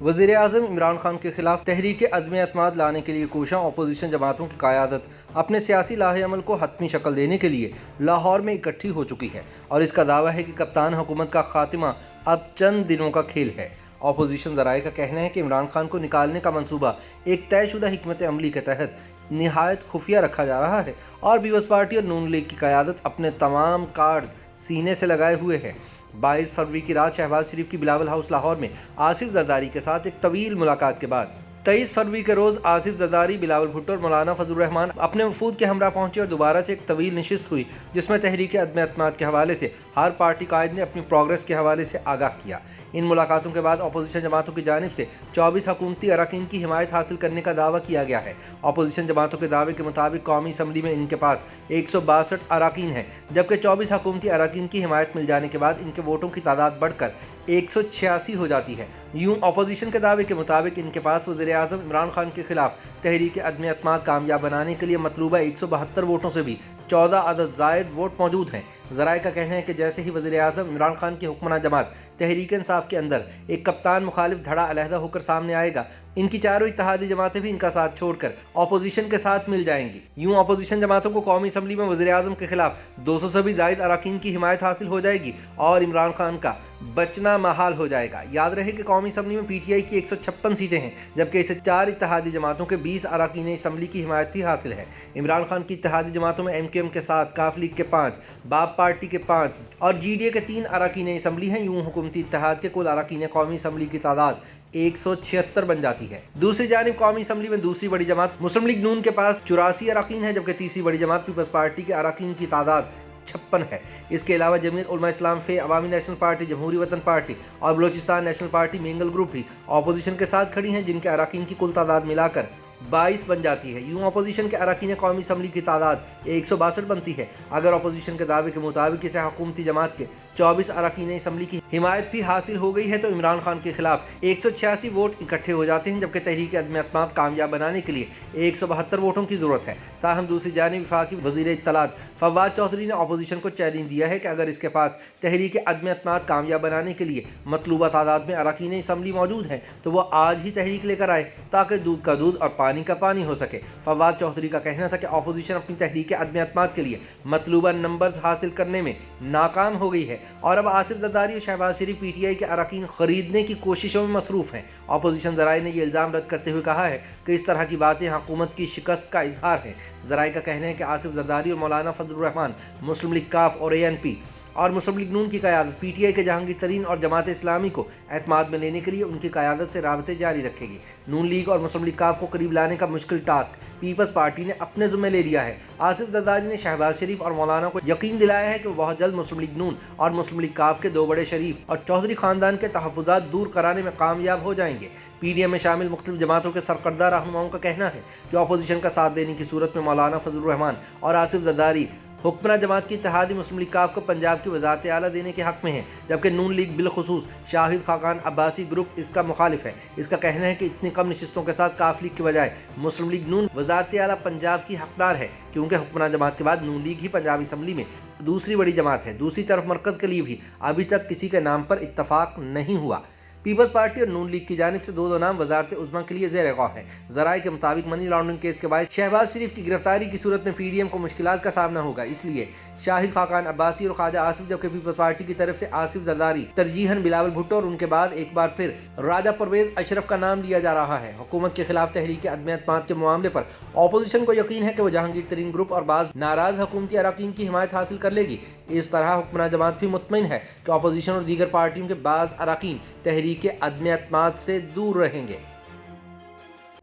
वज़ीर आज़म इमरान खान के खिलाफ तहरीक अदम एतमाद लाने के लिए कोशिश अपोजिशन जमातों की क़यादत अपने सियासी लाहे-अमल को हतमी शक्ल देने के लिए लाहौर में इकट्ठी हो चुकी है और इसका दावा है कि कप्तान हुकूमत का खात्मा अब चंद दिनों का खेल है। अपोजिशन ज़राए का कहना है कि इमरान खान को निकालने का मंसूबा एक तयशुदा हिकमत अमली के तहत निहायत खुफिया रखा जा रहा है और पीपल्स पार्टी और नून लीग की क़यादत अपने तमाम कार्ड्स सीने से लगाए हुए है। 22 फरवरी की रात शहबाज शरीफ की बिलावल हाउस लाहौर में आसिफ जरदारी के साथ एक तवील मुलाकात के बाद 23 फरवरी के रोज़ आसिफ जरदारी, बिलावल भुट्टो और मौलाना फजलुर रहमान अपने वफूद के हमरा पहुंचे और दोबारा से एक तवील नशिस्त हुई जिसमें तहरीक अदम एतमाद के हवाले से हर पार्टी कायद ने अपनी प्रोग्रेस के हवाले से आगाह किया। इन मुलाकातों के बाद अपोजिशन जमातों की जानिब से 24 हुकूमती अरकान की हिमायत हासिल करने का दावा किया गया है। अपोजिशन जमातों के दावे के मुताबिक कौमी असम्बली में इनके पास 162 अरकान हैं, जबकि 24 हुकूमती अरकान की हिमायत मिल जाने के बाद इनके वोटों की तादाद बढ़कर 186 हो जाती है। यूं अपोजिशन के दावे के मुताबिक इनके पास वज़ीर आज़म इमरान खान के खिलाफ तहरीक अदम एतमाद कामयाब बनाने के लिए मतलूबा 172 वोटों से भी 14 अदद ज़ायद वोट मौजूद हैं। ज़राए का कहना है कि जैसे ही वज़ीर आज़म इमरान खान की हुक्मरान जमात तहरीक इंसाफ के अंदर एक कप्तान मुखालिफ धड़ा अलहदा होकर सामने आएगा, इनकी चारों इत्तेहादी जमातें भी इनका साथ छोड़कर अपोजिशन के साथ मिल जाएंगी। यूं अपोजिशन जमातों को कौमी असम्बली में वज़ीर आज़म के खिलाफ 200 से भी ज़ायद अरकान की हिमायत हासिल हो जाएगी और इमरान खान का बचना महाल हो जाएगा। याद रहे कि कौमी असम्बली में PTI की 156 सीटें हैं, जबकि इसे 4 इत्तेहादी जमातों के 20 अरकान असम्बली की हिमायत भी हासिल है। इमरान खान की इत्तेहादी जमातों में MQM के 7, काफ लीग के 5, बाप पार्टी के 5 और GDA के 3 अरकान असम्बली हैं। यूं हुकूमती इत्तेहाद के कुल अरकान कौमी असम्बली की तादाद 176 बन जाती है। दूसरी जानिब कौमी असम्बली में दूसरी बड़ी जमात मुस्लिम लीग नून के पास 84 अरकान है, जबकि तीसरी बड़ी जमात पीपल्स पार्टी के अरकान की तादाद 56 है। इसके अलावा जमीयत उलमा इस्लाम फे, अवामी नेशनल पार्टी, जमहूरी वतन पार्टी और Balochistan national party Mengal group भी अपोजिशन के साथ खड़ी हैं, जिनके अरकान की कुल तादाद मिलाकर 22 बन जाती है। यूं अपोजिशन के अरकान कौमी असम्बली की तादाद 162 बनती है। अगर अपोजिशन के दावे के मुताबिक इसे हुकूमती जमात के 24 अरकान असम्बली की हिमायत भी हासिल हो गई है तो इमरान खान के खिलाफ 186 वोट इकट्ठे हो जाते हैं, जबकि तहरीक अदम एतमाद कामयाब बनाने के लिए 172 वोटों की जरूरत है। ताहम दूसरी जानिब वफाकी वज़ीर इत्तलात फवाद चौधरी ने अपोजिशन को चैलेंज दिया है कि अगर इसके पास तहरीक अदम एतमाद कामयाब बनाने के लिए मतलूबा तादाद में अरकान असम्बली मौजूद हैं तो वो आज ही तहरीक लेकर आए ताकि दूध का दूध और पानी का पानी हो सके। फवाद चौधरी का कहना था कि अपोजिशन अपनी तहरीक अदम एतमाद के लिए मतलूबा नंबर्स हासिल करने में नाकाम हो गई है और अब आसिफ जरदारी और शहबाज शरीफ PTI के अरकान खरीदने की कोशिशों में मसरूफ हैं। अपोजिशन ज़राए ने यह इल्ज़ाम रद्द करते हुए कहा है कि इस तरह की बातें हुकूमत की शिकस्त का इजहार है। ज़राए का कहना है कि आसिफ जरदारी और मौलाना फजलुर रहमान मुस्लिम लीग काफ और ANP और मुस्लिम लीग नून की क़यादत PTI के जहांगीर तरीन और जमात इस्लामी को एतमाद में लेने के लिए उनकी क़यादत से राबते जारी रखेगी। नून लीग और मुस्लिम लीग काफ को करीब लाने का मुश्किल टास्क पीपल्स पार्टी ने अपने ज़िम्मे ले लिया है। आसिफ जरदारी ने शहबाज शरीफ और मौलाना को यकीन दिलाया है कि वो बहुत जल्द मुस्लिम लीग नून और मुस्लिम लीग काफ के 2 बड़े शरीफ और चौधरी खानदान के तहफ़्फ़ुज़ात दूर कराने में कामयाब हो जाएंगे। PDM में शामिल मुख्तलिफ जमातों के सरकर्दा रहनुमाओं का कहना है कि अपोजिशन का साथ देने की सूरत में मौलाना फजलुर रहमान और आसिफ जरदारी हुक्मरान जमात की इत्तेहादी मुस्लिम लीग काफ को पंजाब की वज़ारत आला देने के हक़ में है, जबकि नून लीग बिलखुसूस शाहिद खाकान अब्बासी ग्रुप इसका मुखालिफ है। इसका कहना है कि इतनी कम नशिस्तों के साथ काफ लीग के बजाय मुस्लिम लीग नून वज़ारत आला पंजाब की हकदार है, क्योंकि हुक्मरान जमात के बाद नून लीग ही पंजाब असम्बली में दूसरी बड़ी जमात है। दूसरी तरफ मरकज़ के लिए भी अभी तक किसी के नाम पर इत्तफाक नहीं हुआ। पीपल्स पार्टी और नून लीग की जानिब से 2 नाम वज़ारत उज़्मा के लिए ज़ेर गौर हैं। ज़राए के मुताबिक मनी लॉन्ड्रिंग केस के बाद शहबाज शरीफ की गिरफ्तारी की सूरत में PDM को मुश्किलात का सामना होगा, इसलिए शाहिद खाकान अब्बासी और ख्वाजा आसिफ, जबकि पीपल्स पार्टी की तरफ से आसिफ जरदारी, तरजीहन बिलावल भुट्टो और उनके बाद एक बार फिर राजा परवेज अशरफ का नाम लिया जा रहा है। हुकूमत के खिलाफ तहरीक अदम एतमाद के मामले पर अपोजिशन को यकीन है कि वो जहांगीर तरीन ग्रुप और बाज़ नाराज हुकूमती अरकान की हिमायत हासिल कर लेगी। इस तरह हुक्मरान जमात भी मुतमईन है कि अपोजिशन और दीगर पार्टियों के बाज़ अरकान तहरीक अदम एतमाद से दूर रहेंगे।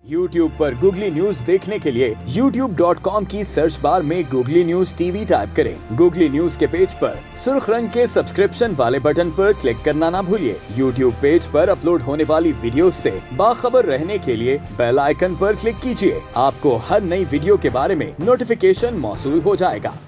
YouTube पर गूगली न्यूज देखने के लिए youtube.com की सर्च बार में गूगली न्यूज TV टाइप करें। गूगली न्यूज के पेज पर सुर्ख रंग के सब्सक्रिप्शन वाले बटन पर क्लिक करना ना भूलिए। YouTube पेज पर अपलोड होने वाली वीडियोस से बाखबर रहने के लिए बेल आइकन पर क्लिक कीजिए। आपको हर नई वीडियो के बारे में नोटिफिकेशन मौसूल हो जाएगा।